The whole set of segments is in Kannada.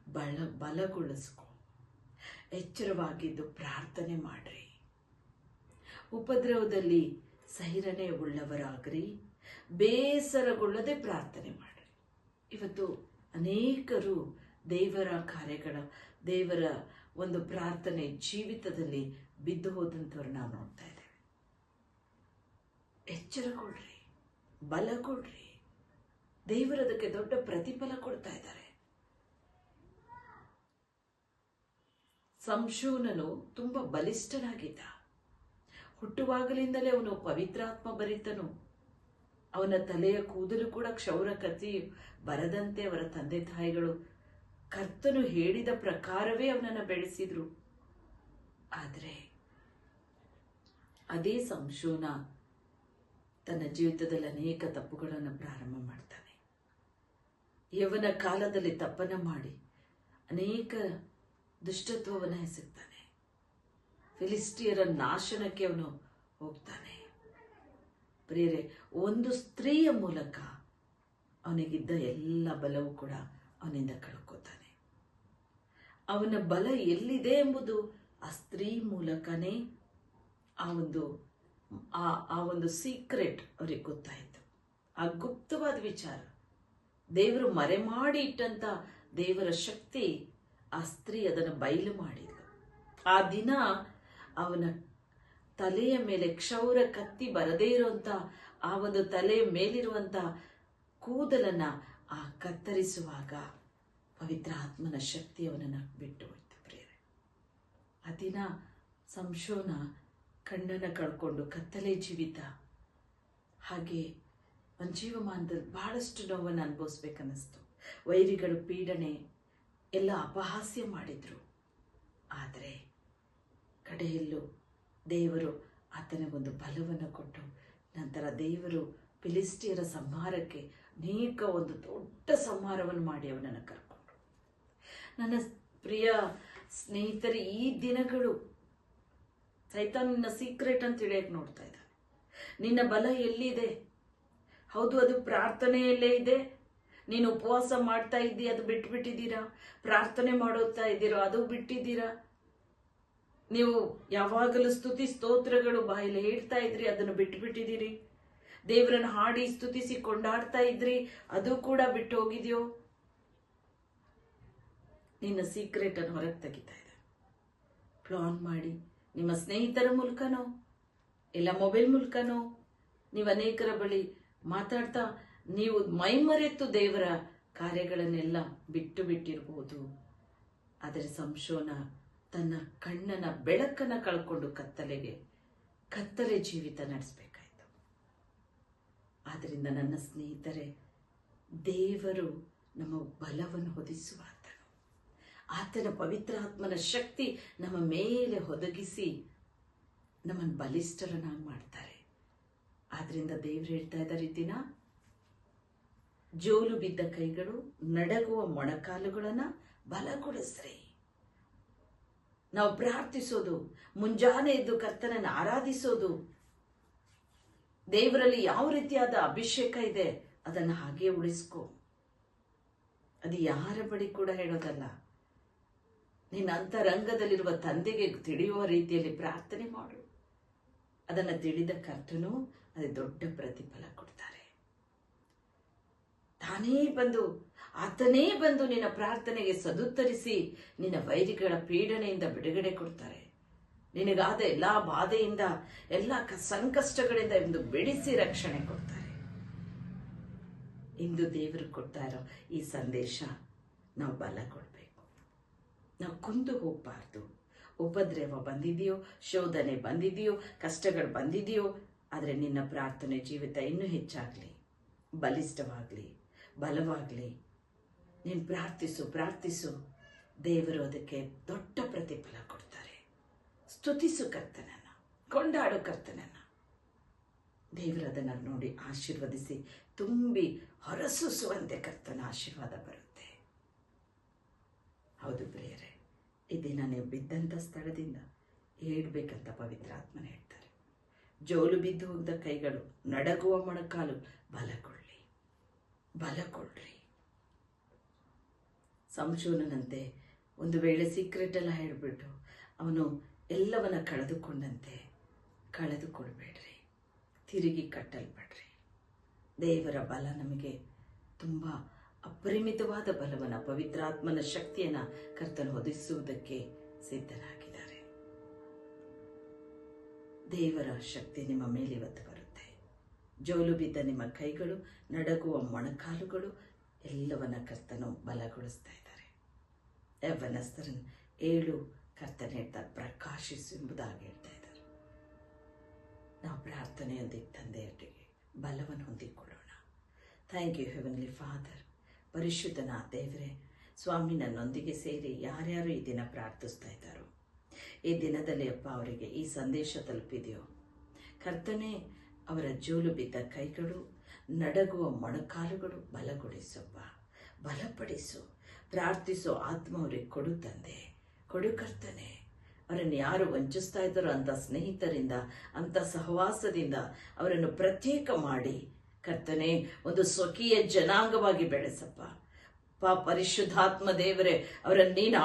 ಬಲಗೊಳಿಸ್ಕೊ. ಎಚ್ಚರವಾಗಿದ್ದು ಪ್ರಾರ್ಥನೆ ಮಾಡ್ರಿ. ಉಪದ್ರವದಲ್ಲಿ ಸಹಿರನೆ ಉಳ್ಳವರಾಗ್ರಿ, ಬೇಸರಗೊಳ್ಳದೆ ಪ್ರಾರ್ಥನೆ ಮಾಡ್ರಿ. ಇವತ್ತು ಅನೇಕರು ದೇವರ ಕಾರ್ಯಗಳ, ದೇವರ ಒಂದು ಪ್ರಾರ್ಥನೆ ಜೀವಿತದಲ್ಲಿ ಬಿದ್ದು ಹೋದಂಥವ್ರು ನಾವು ನೋಡ್ತಾ ಇದ್ದೇವೆ. ಎಚ್ಚರಗೊಳ್ರಿ, ಬಲಗೊಳ್ರಿ. ದೇವರದಕ್ಕೆ ದೊಡ್ಡ ಪ್ರತಿಫಲ ಕೊಡ್ತಾ ಇದ್ದಾರೆ. ಸಂಶೋನನು ತುಂಬಾ ಬಲಿಷ್ಠನಾಗಿದ್ದ. ಹುಟ್ಟುವಾಗಲಿಂದಲೇ ಅವನು ಪವಿತ್ರಾತ್ಮ ಭರಿತನು. ಅವನ ತಲೆಯ ಕೂದಲು ಕೂಡ ಕ್ಷೌರ ಕತ್ತಿ ಬರದಂತೆ ಅವರ ತಂದೆ ತಾಯಿಗಳು ಕರ್ತನು ಹೇಳಿದ ಪ್ರಕಾರವೇ ಅವನನ್ನು ಬೆಳೆಸಿದ್ರು. ಆದರೆ ಅದೇ ಸಂಶೋನ ತನ್ನ ಜೀವಿತದಲ್ಲಿ ಅನೇಕ ತಪ್ಪುಗಳನ್ನು ಪ್ರಾರಂಭ ಮಾಡ್ತಾನೆ. ಯವನ ಕಾಲದಲ್ಲಿ ತಪ್ಪನ್ನ ಮಾಡಿ ಅನೇಕ ದುಷ್ಟತ್ವವನ್ನು ಎಸಗ್ತಾನೆ. ಫಿಲಿಸ್ಟಿಯರ ನಾಶನಕ್ಕೆ ಅವನು ಹೋಗ್ತಾನೆ. ಪ್ರಿಯರೇ, ಒಂದು ಸ್ತ್ರೀಯ ಮೂಲಕ ಅವನಿಗಿದ್ದ ಎಲ್ಲ ಬಲವೂ ಕೂಡ ಅವನಿಂದ ಕಳ್ಕೋತಾನೆ. ಅವನ ಬಲ ಎಲ್ಲಿದೆ ಎಂಬುದು ಆ ಸ್ತ್ರೀ ಮೂಲಕನೇ ಆ ಒಂದು ಸೀಕ್ರೆಟ್ ಅವ್ರಿಗೆ ಗೊತ್ತಾಯಿತು. ಆ ಗುಪ್ತವಾದ ವಿಚಾರ, ದೇವರು ಮರೆ ಮಾಡಿ ಇಟ್ಟಂತ ದೇವರ ಶಕ್ತಿ, ಆ ಸ್ತ್ರೀ ಅದನ್ನು ಬಯಲು ಮಾಡಿದ್ಲು. ಆ ದಿನ ಅವನ ತಲೆಯ ಮೇಲೆ ಕ್ಷೌರ ಕತ್ತಿ ಬರದೇ ಇರುವಂತ ಆ ಒಂದು ತಲೆಯ ಮೇಲಿರುವಂತ ಕೂದಲನ್ನ ಆ ಕತ್ತರಿಸುವಾಗ ಪವಿತ್ರ ಆತ್ಮನ ಶಕ್ತಿ ಅವನನ್ನು ಬಿಟ್ಟು ಹೋಯ್ತು. ಪ್ರಿಯರೇ, ಆ ದಿನ ಸಂಶೋನ ಕಣ್ಣನ್ನು ಕಳ್ಕೊಂಡು ಕತ್ತಲೆ ಜೀವಿತ, ಹಾಗೆ ಒಂದು ಜೀವಮಾನದಲ್ಲಿ ಬಹಳಷ್ಟು ನೋವನ್ನು ಅನುಭವಿಸ್ಬೇಕನ್ನಿಸ್ತು. ವೈರಿಗಳು ಪೀಡನೆ ಎಲ್ಲ ಅಪಹಾಸ್ಯ ಮಾಡಿದ್ರು. ಆದರೆ ಕಡೆಯಲ್ಲೂ ದೇವರು ಆತನಿಗೊಂದು ಬಲವನ್ನು ಕೊಟ್ಟು, ನಂತರ ದೇವರು ಫಿಲಿಸ್ಟಿಯರ ಸಂಹಾರಕ್ಕೆ ಅನೇಕ ಒಂದು ದೊಡ್ಡ ಸಂಹಾರವನ್ನು ಮಾಡಿ ಅವನನ್ನು ಕರ್ಕೊಂಡ್ರು. ನನ್ನ ಪ್ರಿಯ ಸ್ನೇಹಿತರೆ, ಈ ದಿನಗಳು ಸೈತಾನ್ ನಿನ್ನ ಸೀಕ್ರೆಟ್ ಅಂತ ತಿಳಿಯಕ್ಕೆ ನೋಡ್ತಾ ಇದ್ದಾನೆ. ನಿನ್ನ ಬಲ ಎಲ್ಲಿದೆ? ಹೌದು, ಅದು ಪ್ರಾರ್ಥನೆಯಲ್ಲೇ ಇದೆ. ನೀನು ಉಪವಾಸ ಮಾಡ್ತಾ ಇದ್ದೀ, ಅದು ಬಿಟ್ಬಿಟ್ಟಿದ್ದೀರಾ. ಪ್ರಾರ್ಥನೆ ಮಾಡೋತಾ ಇದ್ದೀರೋ, ಅದು ಬಿಟ್ಟಿದ್ದೀರಾ. ನೀವು ಯಾವಾಗಲೂ ಸ್ತುತಿ ಸ್ತೋತ್ರಗಳು ಬಾಯಲ್ಲಿ ಹೇಳ್ತಾ ಇದ್ರಿ, ಅದನ್ನು ಬಿಟ್ಬಿಟ್ಟಿದ್ದೀರಿ. ದೇವರನ್ನು ಹಾಡಿ ಸ್ತುತಿಸಿ ಕೊಂಡಾಡ್ತಾ ಇದ್ರಿ, ಅದು ಕೂಡ ಬಿಟ್ಟು ಹೋಗಿದ್ಯೋ. ನಿನ್ನ ಸೀಕ್ರೆಟ್ ಅನ್ನು ಹೊರಗೆ ತೆಗಿತಾ ಇದೆ. ಪ್ಲಾನ್ ಮಾಡಿ ನಿಮ್ಮ ಸ್ನೇಹಿತರ ಮೂಲಕನೋ ಇಲ್ಲ ಮೊಬೈಲ್ ಮೂಲಕನೋ ನೀವು ಅನೇಕರ ಬಳಿ ಮಾತಾಡ್ತಾ ನೀವು ಮೈಮರೆತು ದೇವರ ಕಾರ್ಯಗಳನ್ನೆಲ್ಲ ಬಿಟ್ಟು ಬಿಟ್ಟಿರಬಹುದು. ಆದರೆ ಸಂಶೋನ ತನ್ನ ಕಣ್ಣನ ಬೆಳಕನ್ನು ಕಳ್ಕೊಂಡು ಕತ್ತಲೆ ಜೀವಿತ ನಡೆಸಬೇಕಾಯಿತು. ಆದ್ದರಿಂದ ನನ್ನ ಸ್ನೇಹಿತರೆ, ದೇವರು ನಮ್ಮ ಬಲವನ್ನು ಹೊದಿಸುವ ಆತನ ಪವಿತ್ರ ಆತ್ಮನ ಶಕ್ತಿ ನಮ್ಮ ಮೇಲೆ ಒದಗಿಸಿ ನಮ್ಮನ್ನು ಬಲಿಷ್ಠರನ್ನಾಗಿ ಮಾಡ್ತಾರೆ. ಆದ್ರಿಂದ ದೇವರು ಹೇಳ್ತಾ ಇದ್ದಾರೆ, ಈ ದಿನ ಜೋಲು ಬಿದ್ದ ಕೈಗಳು, ನಡಗುವ ಮೊಣಕಾಲುಗಳನ್ನ ಬಲಗೊಳಿಸ್ರಿ. ನಾವು ಪ್ರಾರ್ಥಿಸೋದು, ಮುಂಜಾನೆ ಎದ್ದು ಕರ್ತನನ್ನು ಆರಾಧಿಸೋದು, ದೇವರಲ್ಲಿ ಯಾವ ರೀತಿಯಾದ ಅಭಿಷೇಕ ಇದೆ ಅದನ್ನು ಹಾಗೆ ಉಳಿಸ್ಕೋ. ಅದು ಯಾರ ಬಳಿ ಕೂಡ ಹೇಳೋದಲ್ಲ. ನಿನ್ನ ಅಂತರಂಗದಲ್ಲಿರುವ ತಂದೆಗೆ ತಿಳಿಯುವ ರೀತಿಯಲ್ಲಿ ಪ್ರಾರ್ಥನೆ ಮಾಡು. ಅದನ್ನು ತಿಳಿದ ಕರ್ತನು ಅದು ದೊಡ್ಡ ಪ್ರತಿಫಲ ಕೊಡ್ತಾರೆ. ಆತನೇ ಬಂದು ನಿನ್ನ ಪ್ರಾರ್ಥನೆಗೆ ಸದುತ್ತರಿಸಿ ನಿನ್ನ ವೈರಿಗಳ ಪೀಡನೆಯಿಂದ ಬಿಡುಗಡೆ ಕೊಡ್ತಾರೆ. ನಿನಗಾದ ಎಲ್ಲಾ ಬಾಧೆಯಿಂದ, ಎಲ್ಲ ಸಂಕಷ್ಟಗಳಿಂದ ಎಂದು ಬಿಡಿಸಿ ರಕ್ಷಣೆ ಕೊಡ್ತಾರೆ. ಇಂದು ದೇವರು ಕೊಡ್ತಾ ಇರೋ ಈ ಸಂದೇಶ, ನಾವು ಬಲ ಕೊಡ್ಬೇಕು. ನಾವು ಕುಂದು ಹೋಗಬಾರ್ದು. ಉಪದ್ರವ ಬಂದಿದೆಯೋ, ಶೋಧನೆ ಬಂದಿದೆಯೋ, ಕಷ್ಟಗಳು ಬಂದಿದೆಯೋ, ಆದರೆ ನಿನ್ನ ಪ್ರಾರ್ಥನೆ ಜೀವಿತ ಇನ್ನೂ ಹೆಚ್ಚಾಗಲಿ, ಬಲಿಷ್ಠವಾಗಲಿ, ಬಲವಾಗಲಿ. ನೀನು ಪ್ರಾರ್ಥಿಸು. ದೇವರು ಅದಕ್ಕೆ ದೊಡ್ಡ ಪ್ರತಿಫಲ ಕೊಡ್ತಾರೆ. ಸ್ತುತಿಸು ಕರ್ತನನ್ನ, ಕೊಂಡಾಡು ಕರ್ತನನ್ನ. ದೇವರು ಅದನ್ನು ನೋಡಿ ಆಶೀರ್ವದಿಸಿ ತುಂಬಿ ಹೊರಸೂಸುವಂತೆ ಕರ್ತನ ಆಶೀರ್ವಾದ ಬರುತ್ತೆ. ಹೌದು ಪ್ರಿಯರೇ, ಈ ದಿನ ನೀವು ಬಿದ್ದಂಥ ಸ್ಥಳದಿಂದ ಏಳ್ಬೇಕಂತ ಪವಿತ್ರ ಆತ್ಮನ ಹೇಳ್ತಾರೆ. ಜೋಲು ಬಿದ್ದು ಹೋದ ಕೈಗಳು, ನಡಗುವ ಮೊಣಕಾಲು ಬಲಗೊಳ್ಳಿ. ಸಂಶೋಧನಂತೆ ಒಂದು ವೇಳೆ ಸೀಕ್ರೆಟ್ ಎಲ್ಲ ಹೇಳ್ಬಿಟ್ಟು ಅವನು ಎಲ್ಲವನ್ನ ಕಳೆದುಕೊಂಡಂತೆ ಕಳೆದುಕೊಡ್ಬೇಡ್ರಿ, ತಿರುಗಿ ಕಟ್ಟಲ್ಬೇಡ್ರಿ. ದೇವರ ಬಲ ನಮಗೆ ತುಂಬ ಅಪರಿಮಿತವಾದ ಬಲವನ್ನು, ಪವಿತ್ರಾತ್ಮನ ಶಕ್ತಿಯನ್ನು ಕರ್ತನು ಒದಗಿಸುವುದಕ್ಕೆ ಸಿದ್ಧರಾಗಿದ್ದಾರೆ. ದೇವರ ಶಕ್ತಿ ನಿಮ್ಮ ಮೇಲೆ ಇವತ್ತು ಬರುತ್ತೆ. ಜೋಲು ಬಿದ್ದ ನಿಮ್ಮ ಕೈಗಳು, ನಡಗುವ ಮೊಣಕಾಲುಗಳು ಎಲ್ಲವನ್ನ ಕರ್ತನು ಬಲಗೊಳಿಸ್ತಾ ಇದ್ದಾರೆ. ಯೌವನಸ್ಥರನ್ನು 7 ಕರ್ತನ ಹೇಳ್ತಾರೆ, ಪ್ರಕಾಶಿಸು ಎಂಬುದಾಗಿ ಹೇಳ್ತಾ ಇದ್ದಾರೆ. ನಾವು ಪ್ರಾರ್ಥನೆಯೊಂದಿಗೆ ತಂದೆಯೊಟ್ಟಿಗೆ ಬಲವನ್ನು ಹೊಂದಿಕೊಳ್ಳೋಣ. Thank you heavenly father. ಪರಿಶುದ್ಧನ ದೇವರೇ, ಸ್ವಾಮಿ ನನ್ನೊಂದಿಗೆ ಸೇರಿ ಯಾರ್ಯಾರು ಈ ದಿನ ಪ್ರಾರ್ಥಿಸ್ತಾ ಇದ್ದಾರೋ, ಈ ದಿನದಲ್ಲಿ ಅಪ್ಪ ಅವರಿಗೆ ಈ ಸಂದೇಶ ತಲುಪಿದೆಯೋ ಕರ್ತನೇ, ಅವರ ಜೋಲು ಬಿದ್ದ ಕೈಗಳು, ನಡಗುವ ಮೊಣಕಾಲುಗಳು ಬಲಗೊಳಿಸಪ್ಪ, ಬಲಪಡಿಸು. ಪ್ರಾರ್ಥಿಸೋ ಆತ್ಮ ಅವರಿಗೆ ಕೊಡು ತಂದೆ, ಕೊಡು ಕರ್ತನೆ. ಅವರನ್ನು ಯಾರು ವಂಚಿಸ್ತಾ ಇದ್ದಾರೋ ಅಂಥ ಸ್ನೇಹಿತರಿಂದ, ಅಂಥ ಸಹವಾಸದಿಂದ ಅವರನ್ನು ಪ್ರತ್ಯೇಕ ಮಾಡಿ ಕರ್ತನೆ ಒಂದು ಸ್ವಕೀಯ ಜನಾಂಗವಾಗಿ ಬೆಳೆಸಪ್ಪ. ಪರಿಶುದ್ಧಾತ್ಮ ದೇವರೇ, ಅವರನ್ನು ನೀನು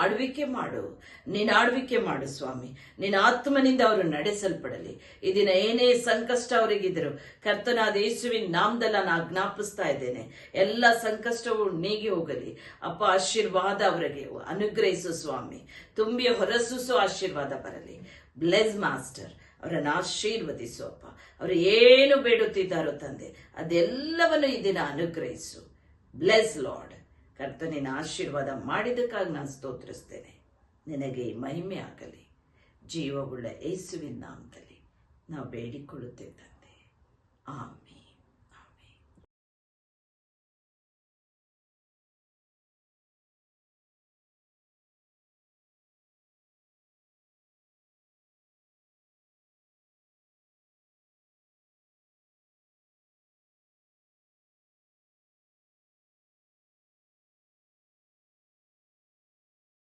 ಆಳ್ವಿಕೆ ಮಾಡು ಸ್ವಾಮಿ. ನಿನ್ನ ಆತ್ಮನಿಂದ ಅವರು ನಡೆಸಲ್ಪಡಲಿ. ಈ ದಿನ ಏನೇ ಸಂಕಷ್ಟ ಅವರಿಗಿದ್ರು ಕರ್ತನಾದ ಯೇಸುವಿನ ನಾಮದಲ್ಲಿ ನಾನು ಆಜ್ಞಾಪಿಸ್ತಾ ಇದ್ದೇನೆ, ಎಲ್ಲ ಸಂಕಷ್ಟವು ನೀಗಿ ಹೋಗಲಿ ಅಪ್ಪ. ಆಶೀರ್ವಾದ ಅವರಿಗೆ ಅನುಗ್ರಹಿಸು ಸ್ವಾಮಿ, ತುಂಬಿ ಹೊರಸೂಸು ಆಶೀರ್ವಾದ ಬರಲಿ. ಬ್ಲೆಸ್ ಮಾಸ್ಟರ್, ಅವರನ್ನು ಆಶೀರ್ವದಿಸು ಅಪ್ಪ. ಅವರು ಏನು ಬೇಡುತ್ತಿದ್ದಾರೋ ತಂದೆ, ಅದೆಲ್ಲವನ್ನು ಈ ದಿನ ಅನುಗ್ರಹಿಸು. Bless lord. ಕರ್ತನಿನ ಆಶೀರ್ವಾದ ಮಾಡಿದ್ದಕ್ಕಾಗಿ ನಾನು ಸ್ತೋತ್ರಿಸ್ತೇನೆ. ನಿನಗೆ ಮಹಿಮೆ ಆಗಲಿ. ಜೀವವುಳ್ಳ ಯೇಸುವಿನ ನಾಮದಲ್ಲಿ ನಾವು ಬೇಡಿಕೊಳ್ಳುತ್ತೇವೆ ತಂದೆ. ಆಮೆನ್.